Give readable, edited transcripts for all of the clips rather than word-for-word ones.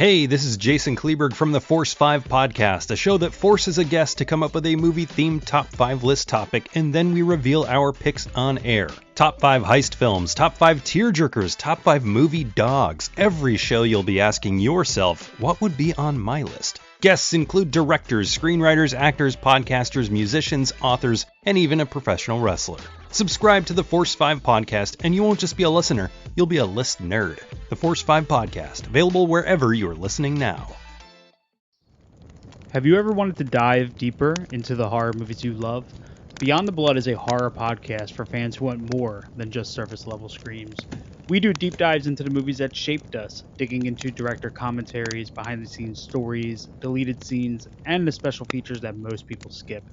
Hey, this is Jason Kleberg from the Force 5 podcast, a show that forces a guest to come up with a movie-themed top 5 list topic, and then we reveal our picks on air. Top 5 heist films, top 5 tearjerkers, top 5 movie dogs. Every show you'll be asking yourself, what would be on my list? Guests include directors, screenwriters, actors, podcasters, musicians, authors, and even a professional wrestler. Subscribe to the Force 5 podcast, and you won't just be a listener, you'll be a list nerd. The Force 5 podcast, available wherever you're listening now. Have you ever wanted to dive deeper into the horror movies you love? Beyond the Blood is a horror podcast for fans who want more than just surface-level screams. We do deep dives into the movies that shaped us, digging into director commentaries, behind-the-scenes stories, deleted scenes, and the special features that most people skip.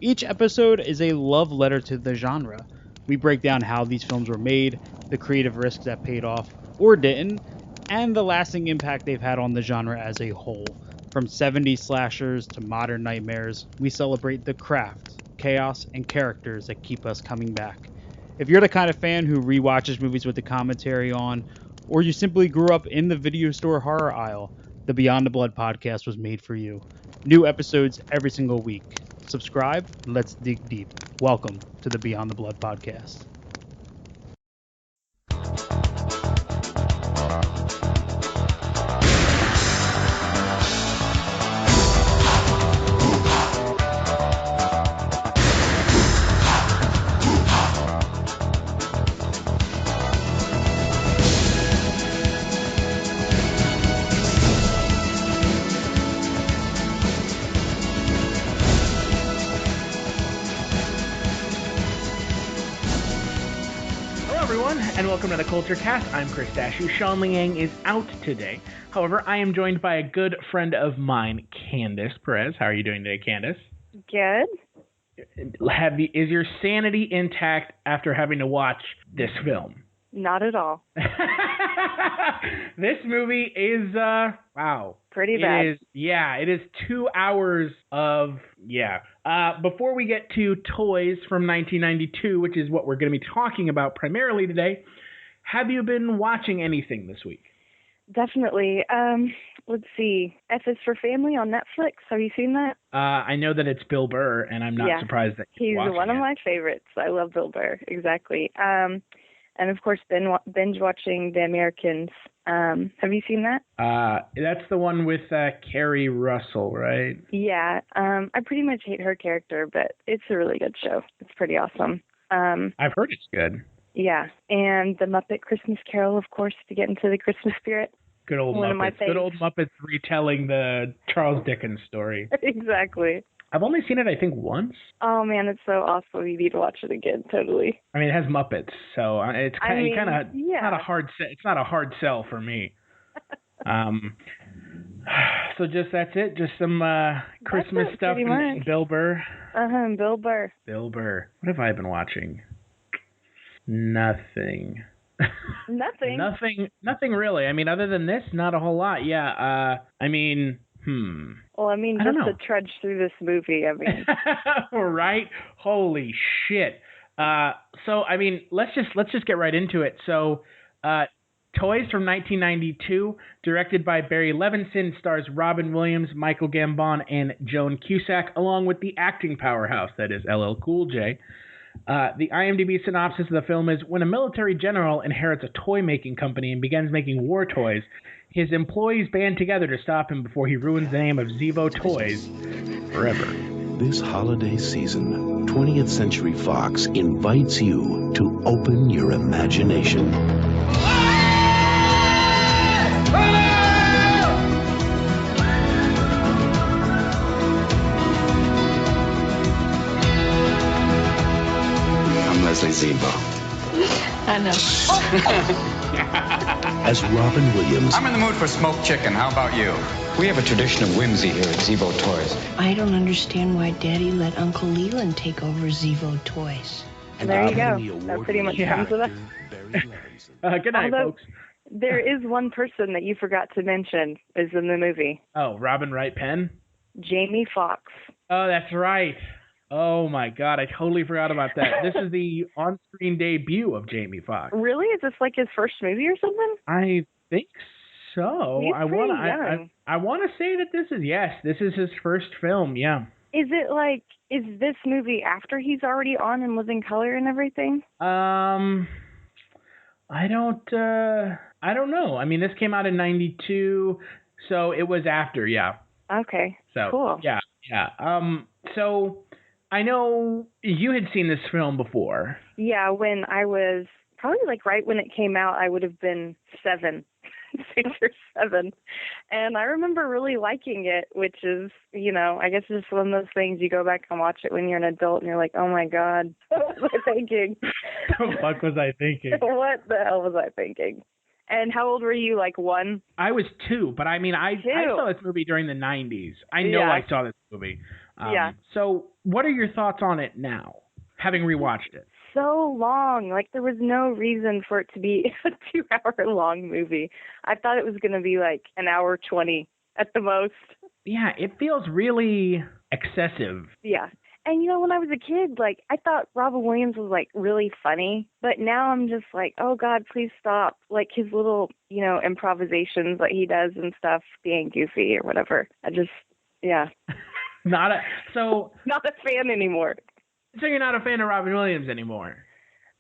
Each episode is a love letter to the genre. We break down how these films were made, the creative risks that paid off or didn't, and the lasting impact they've had on the genre as a whole. From 70s slashers to modern nightmares, we celebrate the craft, chaos, and characters that keep us coming back. If you're the kind of fan who rewatches movies with the commentary on, or you simply grew up in the video store horror aisle, the Beyond the Blood podcast was made for you. New episodes every single week. Subscribe, let's dig deep. Welcome to the Beyond the Blood podcast. And welcome to the Kulturecast. I'm Chris Stachiw. Sean Liang is out today. However, I am joined by a good friend of mine, Candace Perez. How are you doing today, Candace? Good. Is your sanity intact after having to watch this film? Not at all. This movie is, wow. Pretty bad. It is 2 hours of, before we get to Toys from 1992, which is what we're going to be talking about primarily today, have you been watching anything this week? Definitely. Let's see. F is for Family on Netflix. Have you seen that? I know that it's Bill Burr, and I'm not surprised that he's one of my favorites. I love Bill Burr. Exactly. And of course, binge watching The Americans. Have you seen that? That's the one with Kerry Russell, right? Yeah. I pretty much hate her character, but it's a really good show. It's pretty awesome. I've heard it's good. Yeah. And The Muppet Christmas Carol, of course, to get into the Christmas spirit. Good old Muppets. Good old Muppets retelling the Charles Dickens story. Exactly. I've only seen it, I think, once. Oh man, it's so awesome! You need to watch it again. Totally. I mean, it has Muppets, so it's kind of not a hard. It's not a hard sell for me. So that's it. Just some Christmas stuff. And Bill Burr. Bill Burr. Bill Burr. What have I been watching? Nothing. Nothing. Nothing really. I mean, other than this, not a whole lot. Yeah. Well, just to trudge through this movie, Right? Holy shit. Let's just get right into it. So, Toys from 1992, directed by Barry Levinson, stars Robin Williams, Michael Gambon, and Joan Cusack, along with the acting powerhouse that is LL Cool J. The IMDb synopsis of the film is, when a military general inherits a toy-making company and begins making war toys, his employees band together to stop him before he ruins the name of Zevo Toys forever. This holiday season, 20th Century Fox invites you to open your imagination. I'm Leslie Zevo. I know. As Robin Williams... I'm in the mood for smoked chicken. How about you? We have a tradition of whimsy here at Zevo Toys. I don't understand why Daddy let Uncle Leland take over Zevo Toys. And there you go. That pretty much comes with it. Good night, folks. There is one person that you forgot to mention is in the movie. Oh, Robin Wright Penn? Jamie Foxx. Oh, that's right. Oh my God, I totally forgot about that. This is the on-screen debut of Jamie Foxx. Really? Is this like his first movie or something? I think so. He's I pretty want young. I want to say that this is his first film. Yeah. Is this movie after he's already on In Living Color and everything? I don't know. I mean, this came out in 92, so it was after, yeah. Okay. So, cool. Yeah. So I know you had seen this film before. Yeah, when I was probably like right when it came out, I would have been 6 or 7. And I remember really liking it, which is, I guess it's just one of those things you go back and watch it when you're an adult and you're like, oh my God, what was I thinking? What the fuck was I thinking? What the hell was I thinking? And how old were you, like 1? I was 2, but I mean, I saw this movie during the 90s. I know I saw this movie. Yeah. So what are your thoughts on it now, having rewatched it? So long. Like, there was no reason for it to be a 2-hour-long movie. I thought it was going to be like an hour 20 at the most. Yeah, it feels really excessive. Yeah. And, when I was a kid, like, I thought Robin Williams was, like, really funny. But now I'm just like, oh, God, please stop. Like, his little, improvisations that he does and stuff being goofy or whatever. Yeah. Not a fan anymore. So you're not a fan of Robin Williams anymore?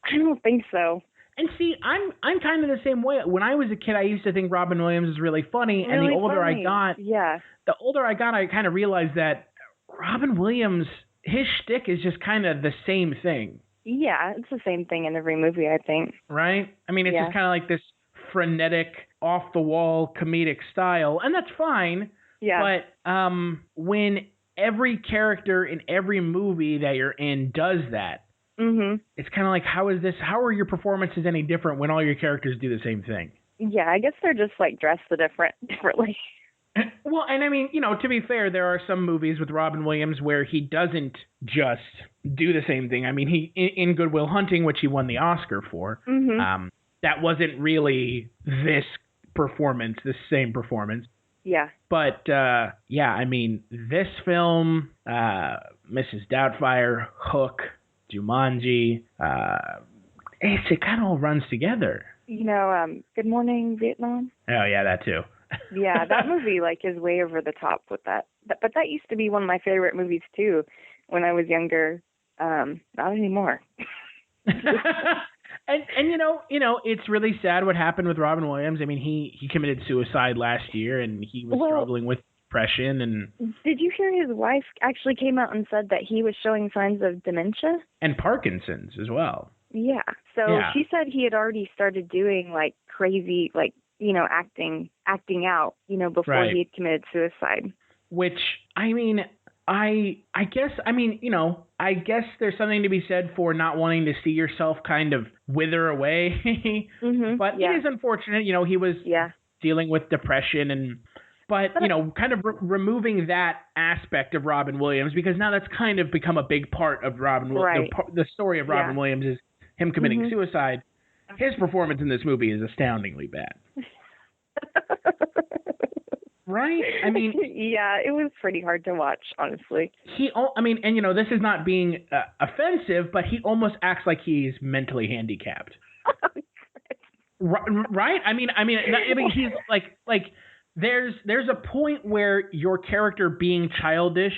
I don't think so. And see, I'm kind of the same way. When I was a kid, I used to think Robin Williams was really funny, and the older I got, I kind of realized that Robin Williams, his shtick is just kind of the same thing. Yeah, it's the same thing in every movie, I think. Right? I mean, it's just kind of like this frenetic, off-the-wall comedic style, and that's fine. Yeah. But when every character in every movie that you're in does that, it's kind of like, how are your performances any different when all your characters do the same thing? Yeah, I guess they're just like dressed differently. Well, and I mean, to be fair, there are some movies with Robin Williams where he doesn't just do the same thing. I mean, he in Good Will Hunting, which he won the Oscar for, that wasn't really this same performance. Yeah. But, I mean, this film, Mrs. Doubtfire, Hook, Jumanji, it kind of all runs together. Good Morning, Vietnam? Oh, yeah, that too. Yeah, that movie, is way over the top with that. But that used to be one of my favorite movies, too, when I was younger. Not anymore. And it's really sad what happened with Robin Williams. I mean, he committed suicide last year, and he was struggling with depression. And did you hear his wife actually came out and said that he was showing signs of dementia? And Parkinson's as well. Yeah. So she said he had already started doing crazy, acting out, before he had committed suicide. Which, I mean, I guess there's something to be said for not wanting to see yourself kind of wither away. But it is unfortunate, he was dealing with depression but kind of removing that aspect of Robin Williams, because now that's kind of become a big part of Robin Williams. The story of Robin Williams is him committing suicide. His performance in this movie is astoundingly bad. Right? I mean, yeah, it was pretty hard to watch, honestly. This is not being offensive, but he almost acts like he's mentally handicapped. Right? I mean, he's like there's a point where your character being childish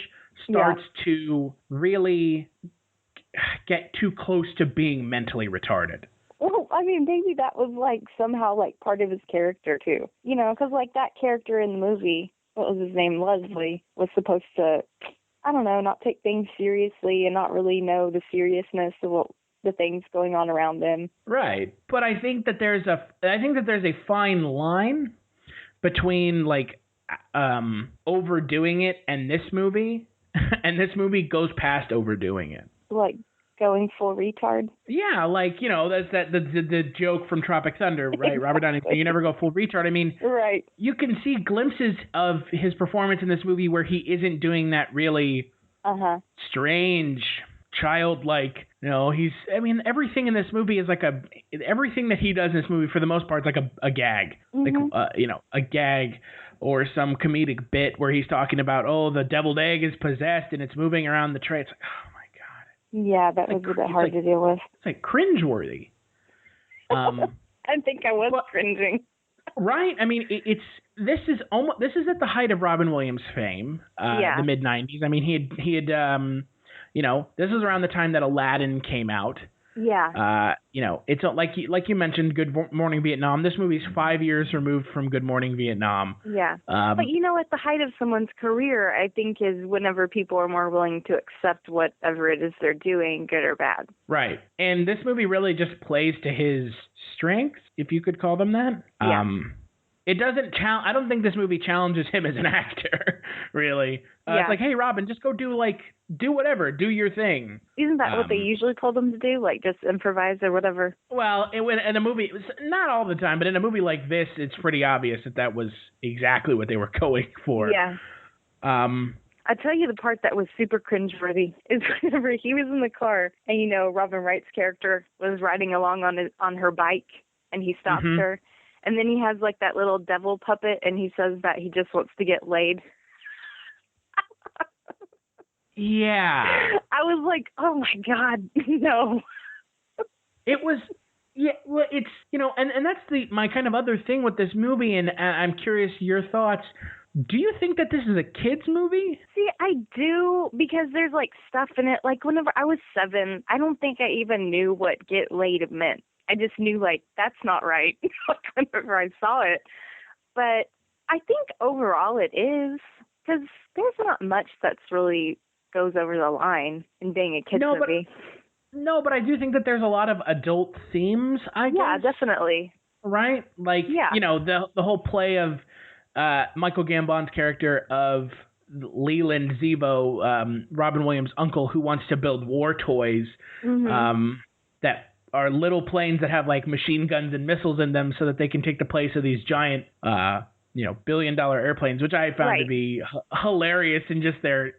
starts to really get too close to being mentally retarded. Well, I mean, maybe that was somehow part of his character too, because that character in the movie, what was his name, Leslie, was supposed to, I don't know, not take things seriously and not really know the seriousness of the things going on around them. Right, but I think that there's a fine line between overdoing it and this movie, and this movie goes past overdoing it. Going full retard? Yeah, that's the joke from Tropic Thunder, right? Exactly. Robert Downey Jr., you never go full retard. I mean, right. You can see glimpses of his performance in this movie where he isn't doing that really strange, childlike, everything in this movie is everything that he does in this movie for the most part is a gag. A gag or some comedic bit where he's talking about, the deviled egg is possessed and it's moving around the tray. It's yeah, that was a bit hard to deal with. It's cringeworthy. I think I was cringing. Right. I mean, this is at the height of Robin Williams' fame, the mid '90s. I mean, he had this was around the time that Aladdin came out. Yeah. It's like you mentioned, Good Morning Vietnam. This movie's 5 years removed from Good Morning Vietnam. Yeah. But at the height of someone's career, I think is whenever people are more willing to accept whatever it is they're doing, good or bad. Right. And this movie really just plays to his strengths, if you could call them that. Yeah. It doesn't I don't think this movie challenges him as an actor, really. It's like, hey, Robin, just go do whatever, do your thing. Isn't that what they usually told him to do? Like just improvise or whatever? Well, in a movie, not all the time, but in a movie like this, it's pretty obvious that was exactly what they were going for. Yeah. I tell you, the part that was super cringeworthy is whenever he was in the car and Robin Wright's character was riding along on her bike and he stops her. And then he has like that little devil puppet and he says that he just wants to get laid. Yeah. I was like, oh my God, no. It was, well, it's, and that's my kind of other thing with this movie, and I'm curious your thoughts. Do you think that this is a kid's movie? See, I do, because there's like stuff in it. Like whenever I was 7, I don't think I even knew what get laid meant. I just knew like, that's not right whenever I saw it. But I think overall it is, because there's not much that's really goes over the line in being a kid's movie. But I do think that there's a lot of adult themes, I guess. Yeah, definitely. Right? Like, the whole play of Michael Gambon's character of Leland Zevo, Robin Williams' uncle, who wants to build war toys that are little planes that have like machine guns and missiles in them so that they can take the place of these giant, billion-dollar airplanes, which I found to be hilarious in just their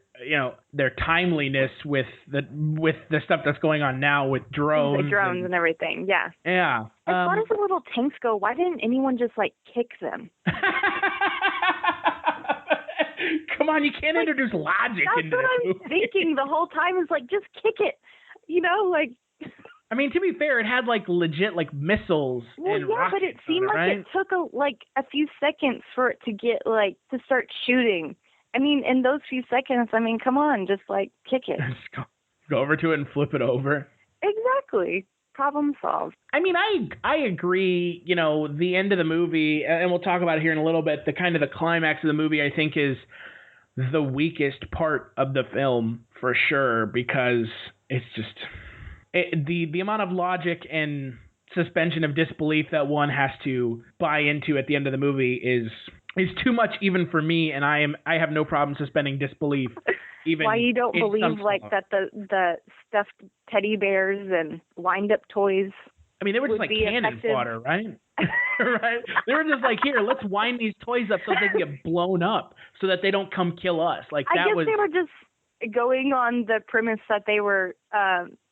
timeliness with the stuff that's going on now with drones. The drones and everything, yeah. Yeah. As far as the little tanks go, why didn't anyone just like kick them? Come on, you can't introduce logic into this movie. That's what I'm thinking the whole time is like, just kick it, like. I mean, to be fair, it had like legit like missiles. Well, and yeah, but it seemed like it took a few seconds for it to get to start shooting. I mean, in those few seconds, come on, just like kick it. Just go over to it and flip it over. Exactly. Problem solved. I mean, I agree. The end of the movie, and we'll talk about it here in a little bit. The climax of the movie, I think, is the weakest part of the film for sure, because it's just the amount of logic and suspension of disbelief that one has to buy into at the end of the movie is too much even for me, and I have no problem suspending disbelief. Even why you don't believe that the stuffed teddy bears and wind up toys? I mean, they were just like cannon fodder, right? Right? They were just like, here, let's wind these toys up so they can get blown up so that they don't come kill us. Like that I guess they were just going on the premise that they were.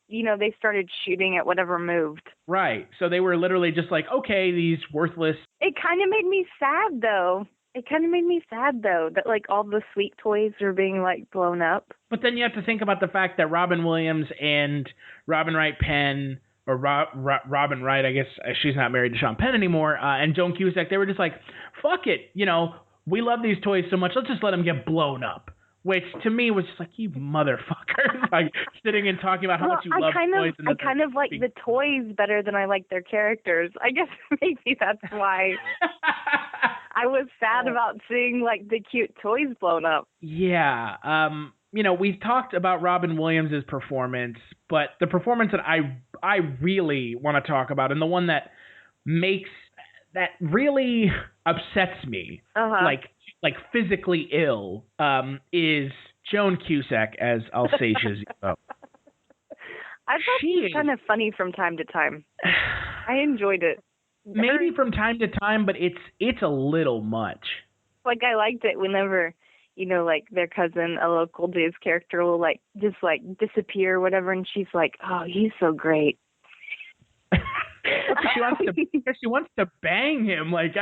They started shooting at whatever moved. Right. So they were literally just like, okay, these worthless. It kind of made me sad, though. That like all the sweet toys are being like blown up. But then you have to think about the fact that Robin Williams and Robin Wright Penn, or Robin Wright, I guess she's not married to Sean Penn anymore, and Joan Cusack, they were just like, fuck it. We love these toys so much. Let's just let them get blown up. Which to me was just like, you motherfuckers, like sitting and talking about how much you love toys. I kind of like the toys better than I like their characters. I guess maybe that's why I was sad about seeing like the cute toys blown up. Yeah. We've talked about Robin Williams' performance, but the performance that I really want to talk about, and the one that really upsets me, like physically ill, is Joan Cusack as Alsatia Zevo. I thought she was kind of funny from time to time. I enjoyed it. Maybe from time to time, but it's a little much. Like I liked it whenever, like their cousin, a local J's character will like just like disappear or whatever, and she's like, "Oh, he's so great." She wants to bang him. Like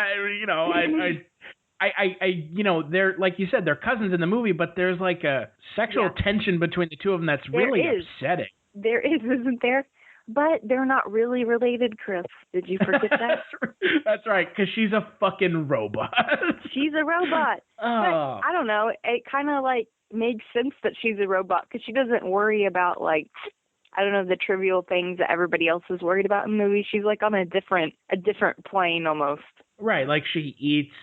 they're, like you said, they're cousins in the movie, but there's like a sexual tension between the two of them that's really upsetting. There is, isn't there? But they're not really related, Chris. Did you forget that? That's right, because she's a fucking robot. She's a robot. Oh. But I don't know. It kind of like makes sense that she's a robot because she doesn't worry about like, I don't know, the trivial things that everybody else is worried about in the movie. She's like on a different plane almost. Right, like she eats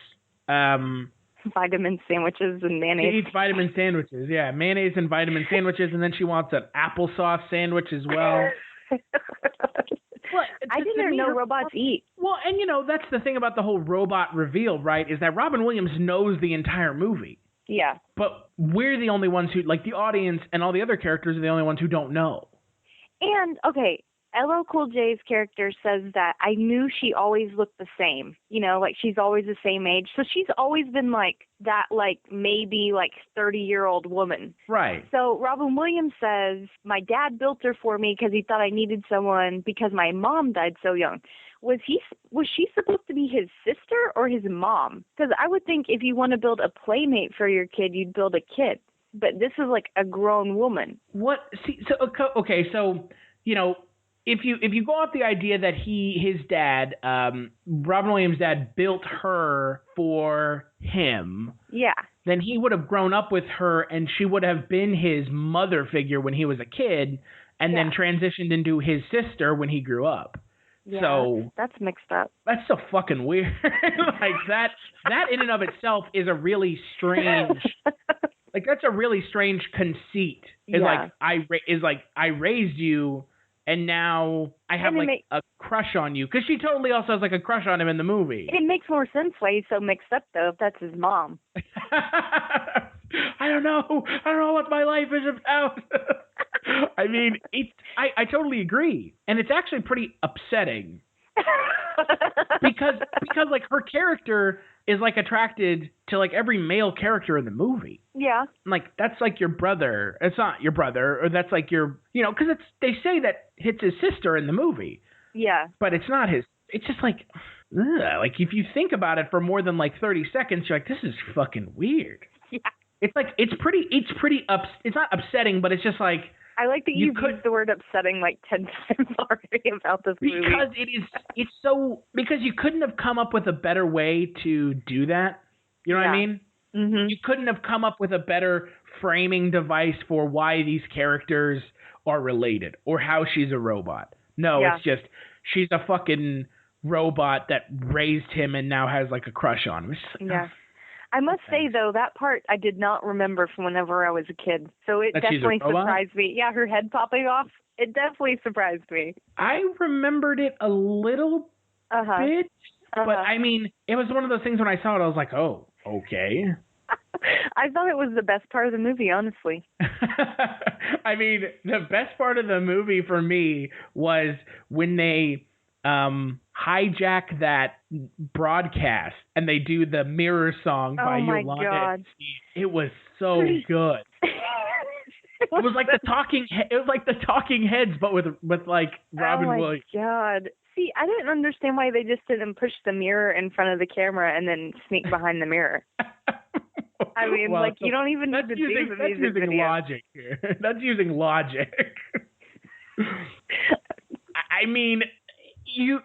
vitamin sandwiches and mayonnaise. She eats vitamin sandwiches, yeah, mayonnaise and vitamin sandwiches, and then she wants an applesauce sandwich as well. Well, I didn't know robots eat. Well, and that's the thing about the whole robot reveal, right? Is that Robin Williams knows the entire movie. Yeah. But we're the only ones who, like the audience and all the other characters are the only ones who don't know. And, okay, LL Cool J's character says that I knew she always looked the same. Like she's always the same age. So she's always been like that, like maybe like 30-year-old woman. Right. So Robin Williams says, my dad built her for me because he thought I needed someone because my mom died so young. Was she supposed to be his sister or his mom? Because I would think if you want to build a playmate for your kid, you'd build a kid. But this is like a grown woman. What? See, so okay, so if you go off the idea that his dad, Robin Williams' dad, built her for him, yeah, then he would have grown up with her, and she would have been his mother figure when he was a kid, and then transitioned into his sister when he grew up. Yeah, so that's mixed up. That's so fucking weird. Like that in and of itself is a really strange. Like that's a really strange conceit. Is like I raised you, and now I have a crush on you, because she totally also has like a crush on him in the movie. It makes more sense why he's so mixed up though, if that's his mom. I don't know what my life is about. I mean, I totally agree, and it's actually pretty upsetting. because like her character is like attracted to like every male character in the movie. Yeah. Like that's like your brother. It's not your brother, or that's like your, because they say that it's his sister in the movie. Yeah. But it's not his. It's just like, like if you think about it for more than like 30 seconds, you're like, this is fucking weird. Yeah. It's like it's pretty it's not upsetting, but it's just like. I like that you've used the word upsetting like 10 times already about this movie. Because you couldn't have come up with a better way to do that. You know what I mean? Mm-hmm. You couldn't have come up with a better framing device for why these characters are related or how she's a robot. No, It's just she's a fucking robot that raised him and now has like a crush on him. Yeah. I must say, though, that part I did not remember from whenever I was a kid. So it definitely surprised me. Yeah, her head popping off. It definitely surprised me. I remembered it a little bit. But, I mean, it was one of those things when I saw it, I was like, oh, okay. I thought it was the best part of the movie, honestly. I mean, the best part of the movie for me was when they hijack that broadcast and they do the Mirror song by Yolanda. Oh my God. It was so good. It was like the talking heads, but with like Robin Williams. Oh my God. See, I didn't understand why they just didn't push the mirror in front of the camera and then sneak behind the miror. I mean, you don't even need to do the music video. Logic here. That's using logic. I mean,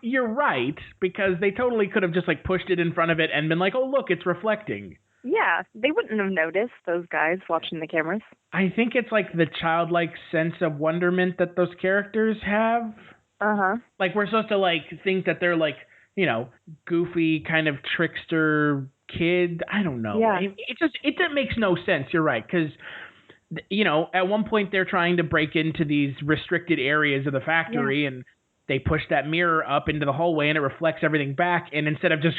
you're right, because they totally could have just like pushed it in front of it and been like, oh, look, it's reflecting. Yeah, they wouldn't have noticed, those guys watching the cameras. I think it's like the childlike sense of wonderment that those characters have. Uh-huh. Like we're supposed to like think that they're like, goofy kind of trickster kid. I don't know. Yeah. It makes no sense. You're right, because at one point they're trying to break into these restricted areas of the factory, and they push that mirror up into the hallway and it reflects everything back. And instead of just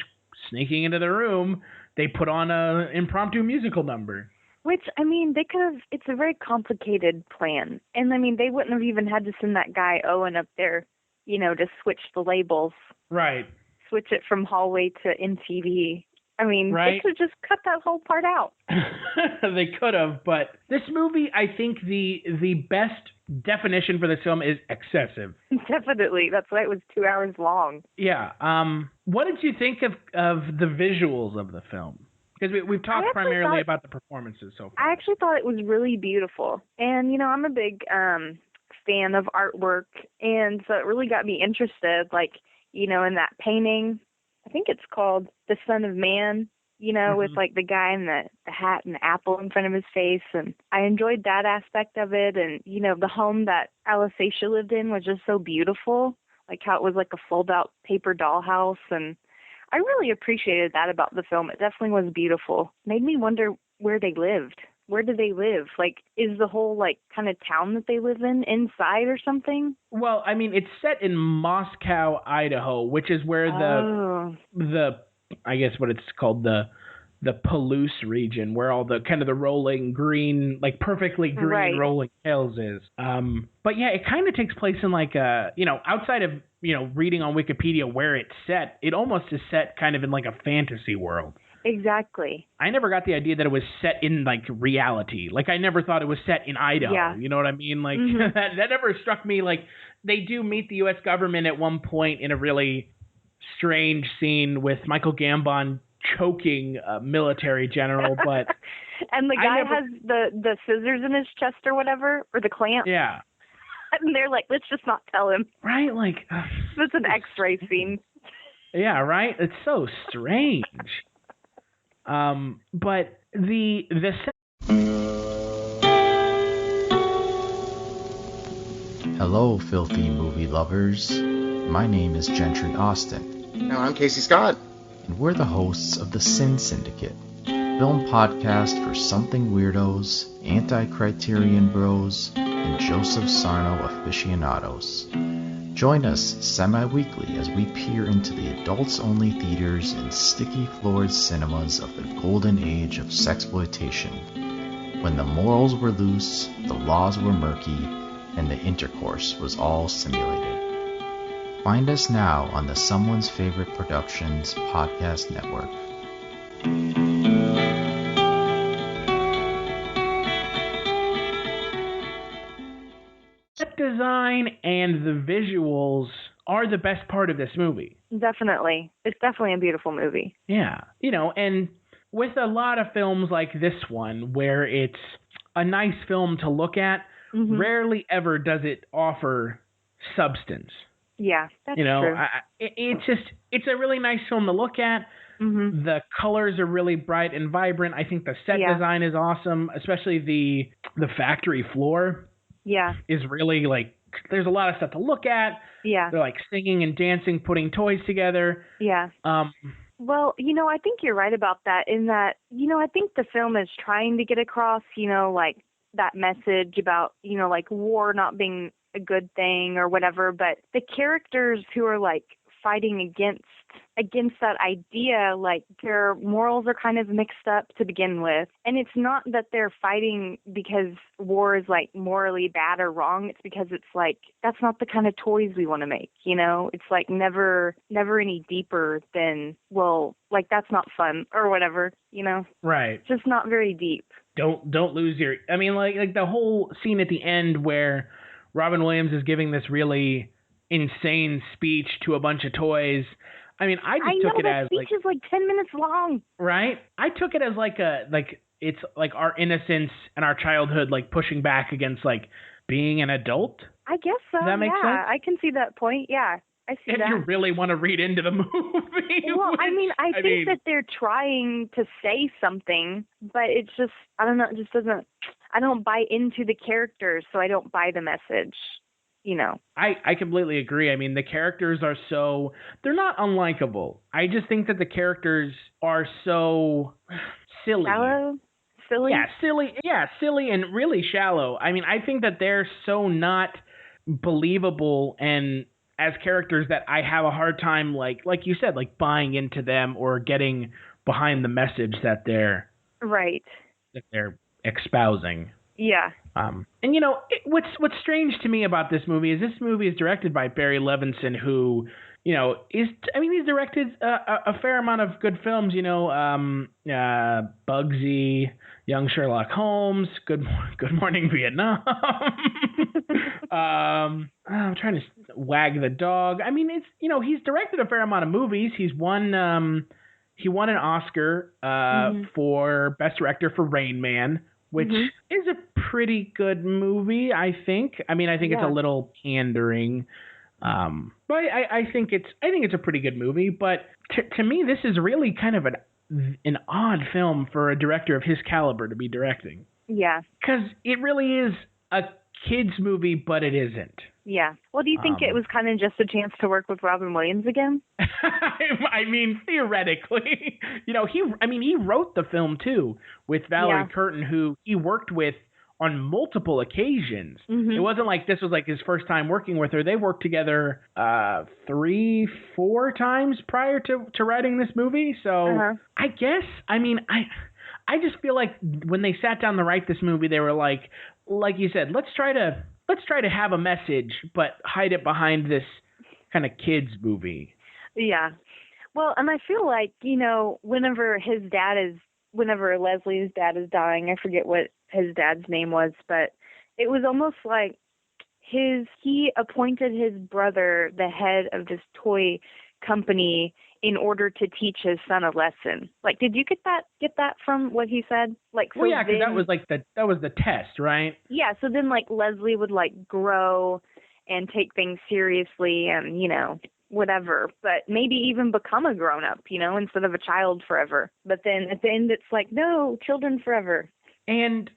sneaking into the room, they put on a impromptu musical number. Which, I mean, they could have, it's a very complicated plan. And I mean, they wouldn't have even had to send that guy Owen up there, to switch the labels. Right. Switch it from hallway to MTV. I mean, they could just cut that whole part out. They could have, but this movie, I think the best definition for this film is excessive. Definitely. That's why it was 2 hours long. Yeah. What did you think of the visuals of the film? Because we've talked primarily about the performances so far. I actually thought it was really beautiful. And, I'm a big fan of artwork, and so it really got me interested, like, you know, in that painting. I think it's called The Son of Man, you know, with like the guy in the hat and the apple in front of his face. And I enjoyed that aspect of it. And, you know, the home that Alisatia lived in was just so beautiful, like how it was like a fold out paper dollhouse. And I really appreciated that about the film. It definitely was beautiful. Made me wonder where they lived. Where do they live? Like, is the whole, like, kind of town that they live in inside or something? Well, I mean, it's set in Moscow, Idaho, which is where the I guess what it's called, the Palouse region, where all the kind of the rolling green, like perfectly green rolling hills is. But yeah, it kind of takes place in like a, you know, outside of, you know, reading on Wikipedia where it's set, it almost is set kind of in like a fantasy world. Exactly. I never got the idea that it was set in like reality. Like I never thought it was set in Idaho. Yeah. You know what I mean? Like that never struck me. Like they do meet the U.S. government at one point in a really strange scene with Michael Gambon choking a military general, but and the guy has the scissors in his chest or whatever, or the clamp. Yeah. And they're like, let's just not tell him. Right? Like it's an X-ray scene. Yeah, right? It's so strange. But the Hello, filthy movie lovers. My name is Gentry Austin. And I'm Casey Scott. And we're the hosts of the Sin Syndicate, film podcast for something weirdos, anti-criterion bros, and Joseph Sarno aficionados. Join us semi-weekly as we peer into the adults-only theaters and sticky-floored cinemas of the golden age of sexploitation, when the morals were loose, the laws were murky, and the intercourse was all simulated. Find us now on the Someone's Favorite Productions podcast network. Set design and the visuals are the best part of this movie. Definitely. It's definitely a beautiful movie. Yeah. You know, and with a lot of films like this one, where it's a nice film to look at, rarely ever does it offer substance. Yeah, that's true. You know, it's a really nice film to look at. The colors are really bright and vibrant. I think the set design is awesome, especially the factory floor. Yeah. Is really like, there's a lot of stuff to look at. Yeah. They're like singing and dancing, putting toys together. Yeah. Well, you know, I think you're right about that in that, you know, I think the film is trying to get across, you know, like that message about, you know, like war not being a good thing or whatever, but the characters who are like fighting against that idea, like their morals are kind of mixed up to begin with. And it's not that they're fighting because war is like morally bad or wrong. It's because it's like, that's not the kind of toys we want to make, you know? It's like never any deeper than, well, like that's not fun or whatever, you know? Right. It's just not very deep. Don't lose your, I mean, like the whole scene at the end where Robin Williams is giving this really insane speech to a bunch of toys. I mean, I took it as speech is like 10 minutes long. Right? I took it as it's like our innocence and our childhood like pushing back against like being an adult. I guess so. Does that make sense? I can see that point. Yeah. I see if that. You really want to read into the movie. Well, I think that they're trying to say something, but it's just, I don't know, it just doesn't, I don't buy into the characters, so I don't buy the message, you know. I completely agree. I mean, the characters are so, they're not unlikable. I just think that the characters are so silly. Shallow? Silly? Yeah, silly. Yeah, silly and really shallow. I mean, I think that they're so not believable and as characters that I have a hard time, like you said, like buying into them or getting behind the message that they're espousing. Yeah. And you know, what's strange to me about this movie is directed by Barry Levinson, who, you know, he's directed a fair amount of good films. You know, Bugsy, Young Sherlock Holmes, Good Morning Vietnam. I'm trying to Wag the Dog. I mean, it's, you know, he's directed a fair amount of movies. He won an Oscar for Best Director for Rain Man, which is a pretty good movie, I think. I mean, I think it's a little pandering. But I think it's a pretty good movie. But to me, this is really kind of an odd film for a director of his caliber to be directing. Yeah. Because it really is a kids movie, but it isn't. Yeah. Well, do you think it was kind of just a chance to work with Robin Williams again? I mean, theoretically. He wrote the film, too, with Valerie Curtin, who he worked with on multiple occasions. Mm-hmm. It wasn't like this was like his first time working with her. They worked together 3-4 times prior to writing this movie. So I guess, I just feel like when they sat down to write this movie, they were like you said, let's try to have a message, but hide it behind this kind of kids movie. Yeah. Well, and I feel like, whenever Leslie's dad is dying, I forget what his dad's name was, but it was almost like he appointed his brother the head of this toy company in order to teach his son a lesson. Like, did you get that from what he said? Like, so yeah, because that was the test, right? Yeah. So then, like, Leslie would grow and take things seriously, and whatever, but maybe even become a grown up, instead of a child forever. But then at the end, it's like, no, children forever. And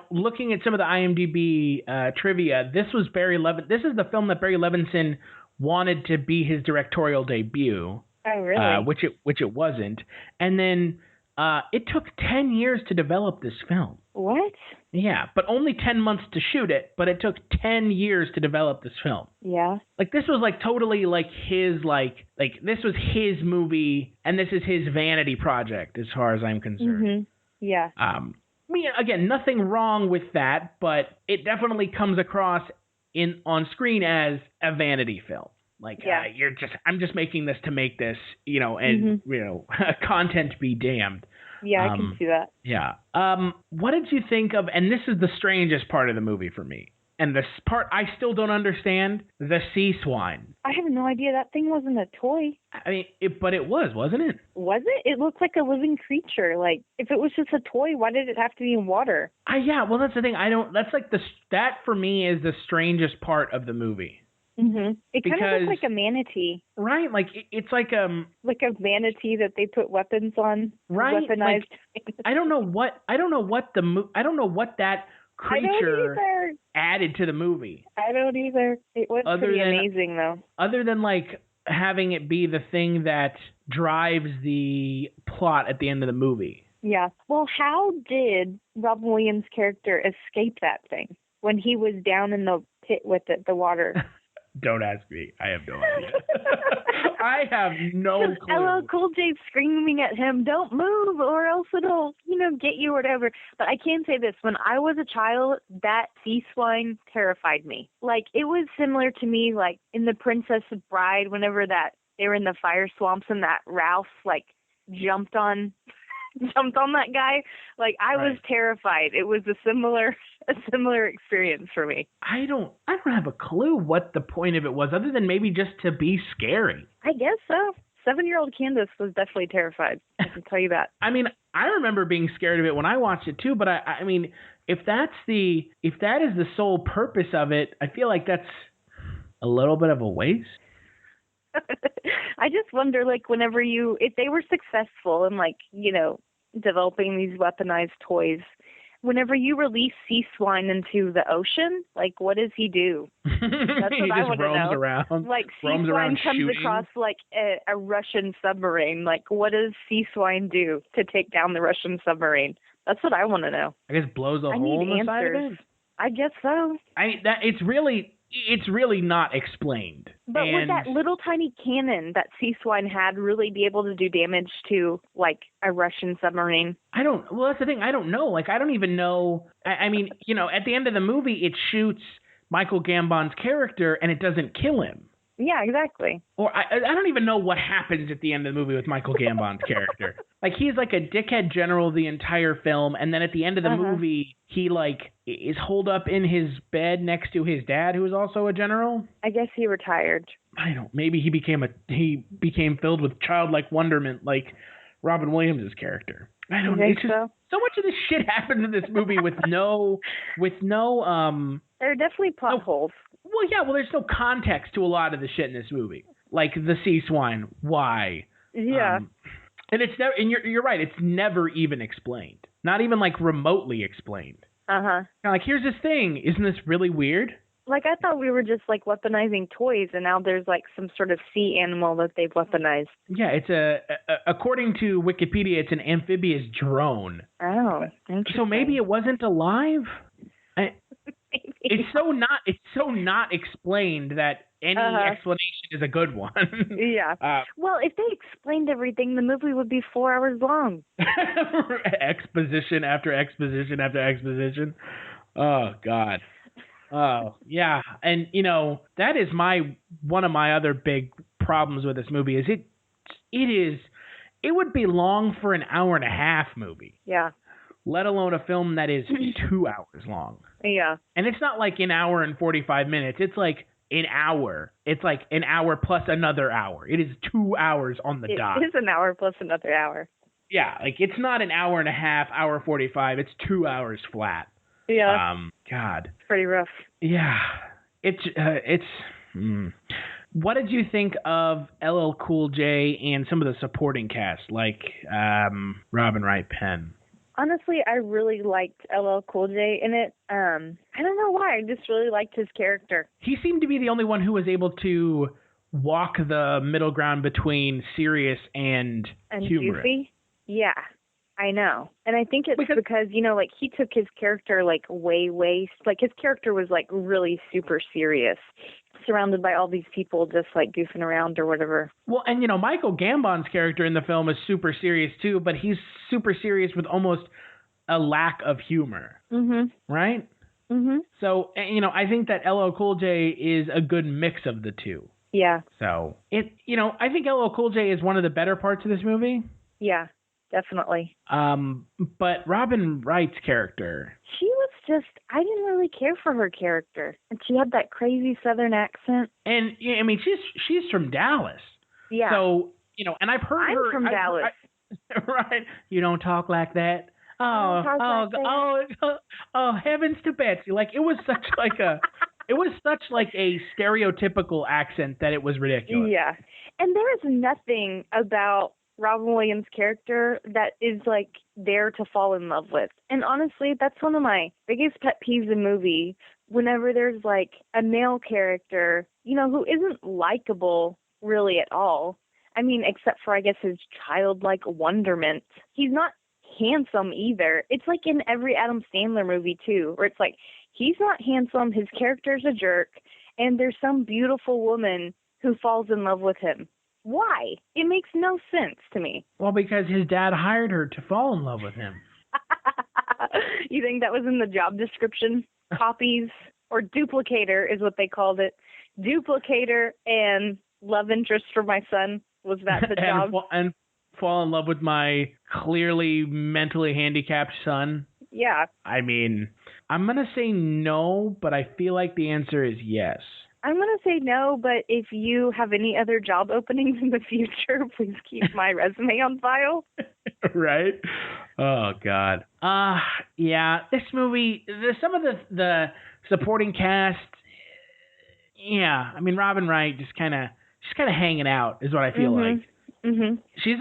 looking at some of the IMDb trivia, this is the film that Barry Levinson wanted to be his directorial debut. Oh, really? Which it wasn't. And then it took 10 years to develop this film. What? Yeah, but only 10 months to shoot it, but it took 10 years to develop this film. Yeah. Like, this was totally his this was his movie, and this is his vanity project as far as I'm concerned. Mm-hmm. Yeah. Again, nothing wrong with that, but it definitely comes across on screen as a vanity film. I'm just making this to make this, and content be damned. Yeah, I can see that. Yeah. What did you think of? And this is the strangest part of the movie for me, and this part I still don't understand. The Sea Swine. I have no idea. That thing wasn't a toy. But it was, wasn't it? Was it? It looked like a living creature. Like, if it was just a toy, why did it have to be in water? Yeah. Well, that's the thing. That for me is the strangest part of the movie. Mm-hmm. It kind of looks like a manatee, right? Like it's like a manatee that they put weapons on, right? Weaponized. I don't know what that creature added to the movie. I don't either. It was pretty amazing, though. Other than having it be the thing that drives the plot at the end of the movie. Yeah. Well, how did Robin Williams' character escape that thing when he was down in the pit with the water? Don't ask me. I have no idea. I have no clue. LL Cool J screaming at him, "Don't move or else it'll, get you," or whatever. But I can say this. When I was a child, that sea swine terrified me. Like, it was similar to me, like, in The Princess Bride, whenever they were in the fire swamps and that Ralph, jumped on that guy. Like, I was terrified. It was a similar experience for me. I don't have a clue what the point of it was, other than maybe just to be scary. I guess so. 7-year-old Candace was definitely terrified. I can tell you that. I remember being scared of it when I watched it too, but if that is the sole purpose of it, I feel like that's a little bit of a waste. I just wonder, if they were successful in, developing these weaponized toys, whenever you release Sea Swine into the ocean, what does he do? That's what I want to know. He just roams around. Sea Swine comes shooting across, a Russian submarine. What does Sea Swine do to take down the Russian submarine? That's what I want to know. I guess blows a hole in the side of it? I guess so. It's really not explained. But would that little tiny cannon that Sea Swine had really be able to do damage to, a Russian submarine? Well, that's the thing. I don't know. I don't even know. At the end of the movie, it shoots Michael Gambon's character, and it doesn't kill him. Yeah, exactly. Or I don't even know what happens at the end of the movie with Michael Gambon's character. He's a dickhead general the entire film, and then at the end of the movie, he is holed up in his bed next to his dad, who is also a general. I guess he retired. I don't. Maybe he became filled with childlike wonderment, like Robin Williams' character. I don't know. It's just, so much of this shit happens in this movie with no. There are definitely plot holes. Well, yeah. Well, there's no context to a lot of the shit in this movie, like the Sea Swine. Why? Yeah. And it's never. And you're right. It's never even explained. Not even like remotely explained. Like, here's this thing. Isn't this really weird? Like, I thought we were just, like, weaponizing toys, and now there's, like, some sort of sea animal that they've weaponized. Yeah, it's according to Wikipedia, it's an amphibious drone. Oh, interesting. So maybe it wasn't alive? It's so not explained that any explanation is a good one. Yeah. Well, if they explained everything, the movie would be 4 hours long. Exposition after exposition after exposition. Oh, God. Oh, yeah. And, that is one of my other big problems with this movie is it would be long for an hour and a half movie. Yeah. Let alone a film that is 2 hours long. Yeah. And it's not like an hour and 45 minutes. It's like an hour. It's like an hour plus another hour. It is 2 hours on the dot. It is an hour plus another hour. Yeah, like it's not an hour and a half, hour 45. It's 2 hours flat. Yeah. God. It's pretty rough. Yeah. What did you think of LL Cool J and some of the supporting cast, like Robin Wright Penn? Honestly, I really liked LL Cool J in it. I don't know why. I just really liked his character. He seemed to be the only one who was able to walk the middle ground between serious and humorous. Goofy? Yeah, I know. And I think it's because like, he took his character, like, way, like, his character was, like, really super serious, surrounded by all these people just, like, goofing around or whatever. Well, and, Michael Gambon's character in the film is super serious, too, but he's super serious with almost a lack of humor. Mm-hmm. Right? Mm-hmm. So, I think that LL Cool J is a good mix of the two. Yeah. So, I think LL Cool J is one of the better parts of this movie. Yeah. Definitely. But Robin Wright's character, she was just, I didn't really care for her character. And she had that crazy Southern accent. And, she's from Dallas. Yeah. So, and I've heard her. I'm from Dallas. Right. You don't talk like that. Oh, heavens to Betsy. Like, it was such like a stereotypical accent that it was ridiculous. Yeah. And there is nothing about Robin Williams' character that is, like, there to fall in love with. And honestly, that's one of my biggest pet peeves in movies, whenever there's, like, a male character, who isn't likable really at all. I mean, except for, I guess, his childlike wonderment. He's not handsome either. It's like in every Adam Sandler movie, too, where it's like, he's not handsome, his character's a jerk, and there's some beautiful woman who falls in love with him. Why? It makes no sense to me. Well, because his dad hired her to fall in love with him. You think that was in the job description? Copies, or duplicator is what they called it. Duplicator and love interest for my son. Was that the job? And fall in love with my clearly mentally handicapped son? Yeah. I mean, I'm going to say no, but I feel like the answer is yes. I'm going to say no, but if you have any other job openings in the future, please keep my resume on file. Right? Oh, God. Yeah, this movie, some of the supporting cast, yeah, I mean, Robin Wright just kind of hanging out is what I feel like. Mm-hmm. She's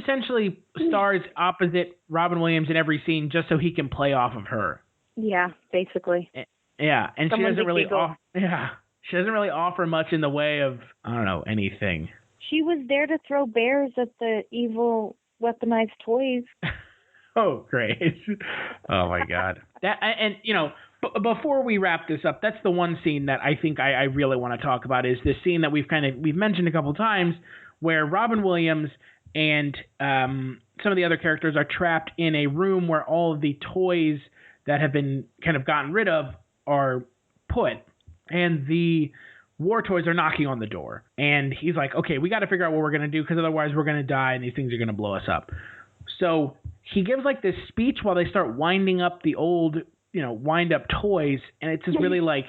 essentially stars opposite Robin Williams in every scene just so he can play off of her. Yeah, basically. Yeah, and she doesn't really she doesn't really offer much in the way of, I don't know, anything. She was there to throw bears at the evil weaponized toys. Oh, great. Oh, my God. Before we wrap this up, that's the one scene that I think I really want to talk about is this scene that we've mentioned a couple times where Robin Williams and some of the other characters are trapped in a room where all of the toys that have been kind of gotten rid of are put. And the war toys are knocking on the door. And he's like, okay, we got to figure out what we're going to do because otherwise we're going to die and these things are going to blow us up. So he gives like this speech while they start winding up the old, wind up toys. And it's just really like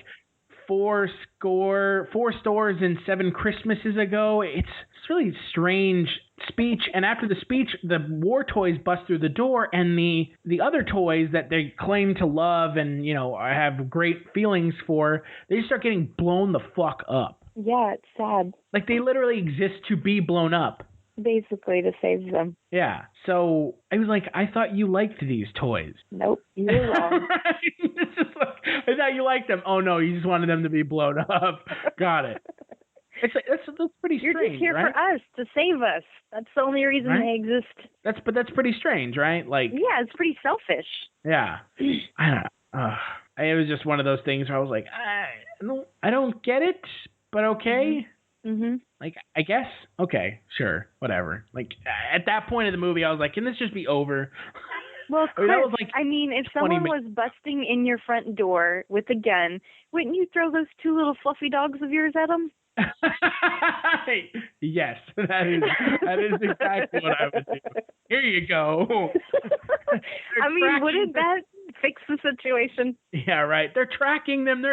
4 stores and 7 Christmases ago. It's really strange speech, and after the speech, the war toys bust through the door, and the other toys that they claim to love and, you know, have great feelings for, they start getting blown the fuck up. Yeah, it's sad. Like, they literally exist to be blown up. Basically, to save them. Yeah. So I was like, I thought you liked these toys. Nope, you're wrong. It's just like, I thought you liked them. Oh no, you just wanted them to be blown up. Got it. It's like, that's pretty strange. You're just here right? for us, to save us. That's the only reason Right? they exist. That's pretty strange, right? Like, Yeah, it's pretty selfish. yeah. I don't know. It was just one of those things where I was like, I don't get it, but okay. Mm-hmm. Like, I guess, okay, sure, whatever. Like, at that point of the movie, I was like, can this just be over? Well, Chris, that was like if someone was busting in your front door with a gun, wouldn't you throw those two little fluffy dogs of yours at them? Yes, that is exactly what I would do. Here you go. I mean, wouldn't that fix the situation? Yeah, right. They're tracking them.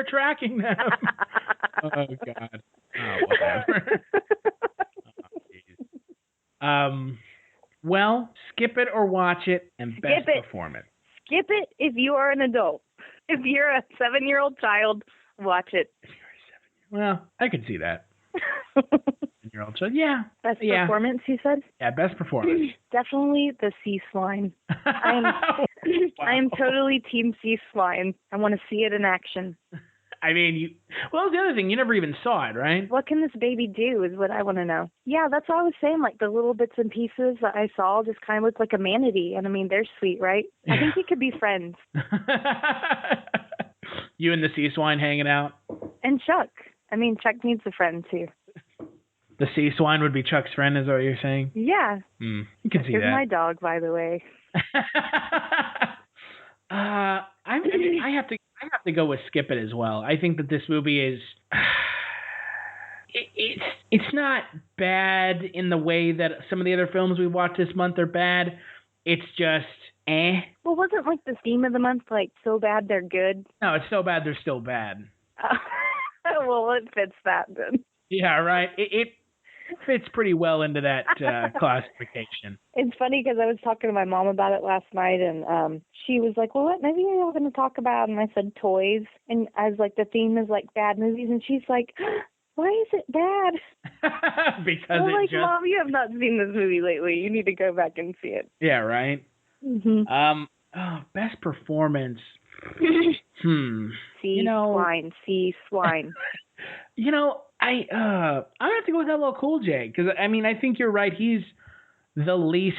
Oh, God. Oh, whatever. Well, skip it or watch it, and best performance. Skip it if you are an adult. If you're a 7-year-old child, watch it. If you're a 7-year-old, well, I could see that. 7-year-old child, yeah. Best performance, you said? Yeah, best performance. Definitely the Sea Swine. I am totally team Sea Swine. I want to see it in action. I mean, well, the other thing, you never even saw it, right? What can this baby do is what I want to know. Yeah, that's what I was saying. Like, the little bits and pieces that I saw just kind of look like a manatee. And, I mean, they're sweet, right? I think we could be friends. You and the Sea Swine hanging out? And Chuck. I mean, Chuck needs a friend, too. The Sea Swine would be Chuck's friend, is that what you're saying? Yeah. You can see Here's that. my dog, by the way. I have to go with skip it as well. I think that this movie is it's not bad in the way that some of the other films we watched this month are bad. It's just Well, wasn't like the theme of the month like so bad they're good? No, it's so bad they're still bad. Well, it fits that then. Yeah, right. It fits pretty well into that classification. It's funny because I was talking to my mom about it last night, and she was like, well, what movie are you going to talk about? And I said, toys. And I was like, the theme is like bad movies. And she's like, why is it bad? Because I'm like, Mom, you have not seen this movie lately. You need to go back and see it. Yeah, right? Mm-hmm. Best performance. Sea Swine. You know, I'm gonna have to go with LL Cool J because I mean I think you're right. He's the least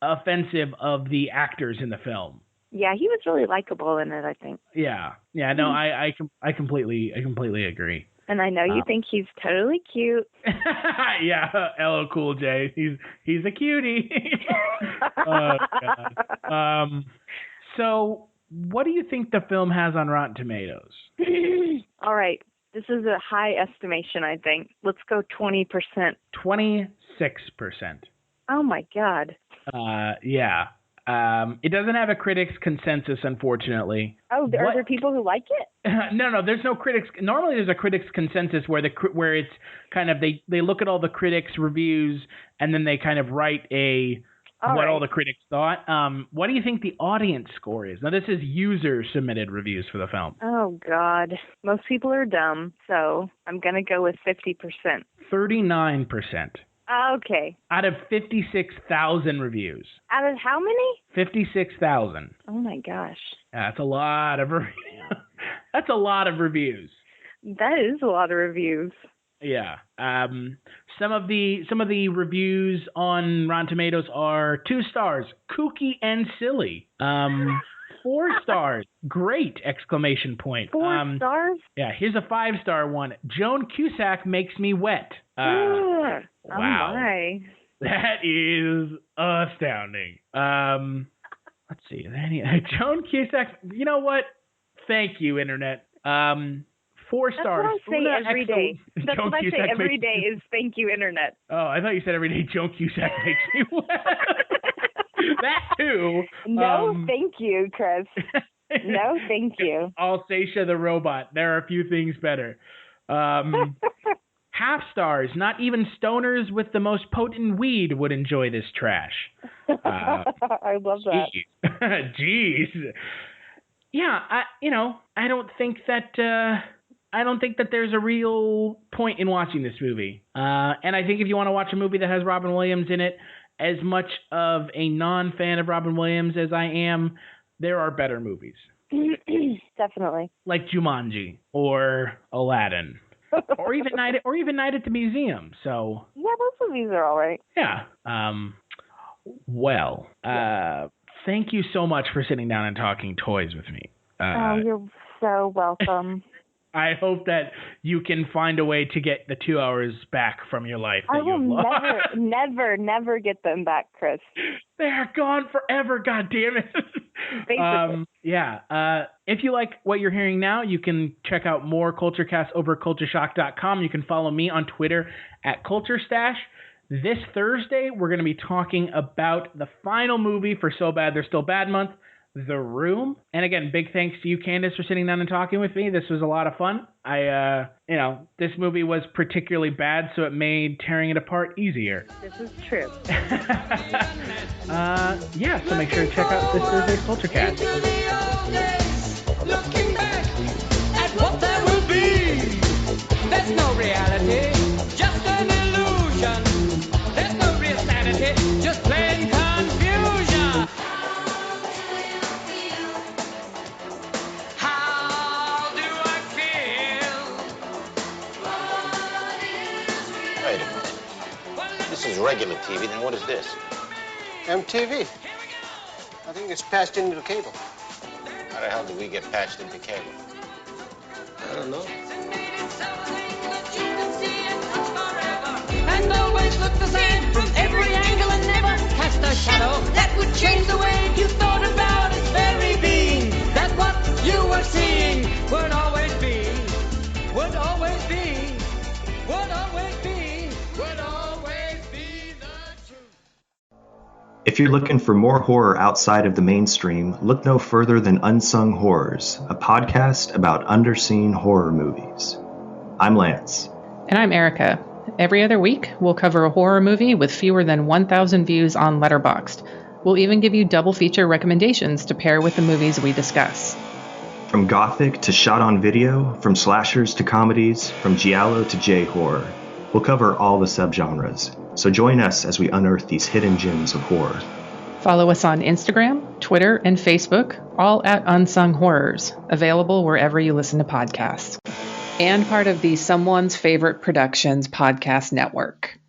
offensive of the actors in the film. Yeah, he was really likable in it, I think. Yeah. No, I completely agree. And I know you think he's totally cute. Yeah, LL Cool J. He's a cutie. Oh God. So, what do you think the film has on Rotten Tomatoes? All right. This is a high estimation, I think. Let's go 20%. 26%. Oh, my God. Yeah. It doesn't have a critics' consensus, unfortunately. Oh, are there people who like it? No, there's no critics. Normally, there's a critics' consensus where it's kind of they look at all the critics' reviews and then they kind of write all the critics thought. What do you think the audience score is? Now, this is user-submitted reviews for the film. Oh, God. Most people are dumb, so I'm going to go with 50%. 39%. Okay. Out of 56,000 reviews. Out of how many? 56,000. Oh, my gosh. That's a lot of reviews. That's a lot of reviews. That is a lot of reviews. Yeah. Some of the reviews on Rotten Tomatoes are 2 stars, kooky and silly. 4 stars, great! Exclamation point. 4 stars? Yeah. Here's a 5-star one. Joan Cusack makes me wet. Wow. Oh my. That is astounding. Let's see. Joan Cusack. You know what? Thank you, Internet. 4 stars. That's what I say every day. That's what I say every day is thank you, Internet. Oh, I thought you said every day Joan Cusack makes me wet. That too. No, thank you, Chris. No, thank you. Alsatia the robot. There are a few things better. half stars. Not even stoners with the most potent weed would enjoy this trash. I love that. Jeez. Yeah, I don't think that there's a real point in watching this movie. And I think if you want to watch a movie that has Robin Williams in it, as much of a non-fan of Robin Williams as I am, there are better movies. Definitely. Like Jumanji or Aladdin. or even Night at the Museum. So yeah, both of these are all right. Yeah. Thank you so much for sitting down and talking toys with me. You're so welcome. I hope that you can find a way to get the 2 hours back from your life. I will never get them back, Chris. They're gone forever, God damn it. Basically. If you like what you're hearing now, you can check out more Kulturecast over at cultureshock.com. You can follow me on Twitter at CultureStash. This Thursday, we're going to be talking about the final movie for So Bad They're Still Bad Month, The Room. And again, big thanks to you, Candace, for sitting down and talking with me. This was a lot of fun. This movie was particularly bad, so it made tearing it apart easier. This is true. So make sure to check out this Thursday's Kulturecast. Looking back at what there will be. There's no reality, just an illusion. There's no real sanity, just plain confusion. How do I feel? Wait a minute. This is regular TV, then what is this? MTV. I think it's patched into the cable. How the hell did we get patched into cable? I don't know. And always look the same from every angle and never cast a shadow that would change the way you thought about its very being. That what you were seeing would always be, would always be, would always be, would always be the truth. If you're looking for more horror outside of the mainstream, look no further than Unsung Horrors, a podcast about underseen horror movies. I'm Lance. And I'm Erica. Every other week, we'll cover a horror movie with fewer than 1,000 views on Letterboxd. We'll even give you double feature recommendations to pair with the movies we discuss. From gothic to shot on video, from slashers to comedies, from giallo to J-horror, we'll cover all the subgenres. So join us as we unearth these hidden gems of horror. Follow us on Instagram, Twitter, and Facebook, all at Unsung Horrors, available wherever you listen to podcasts. And part of the Someone's Favorite Productions podcast network.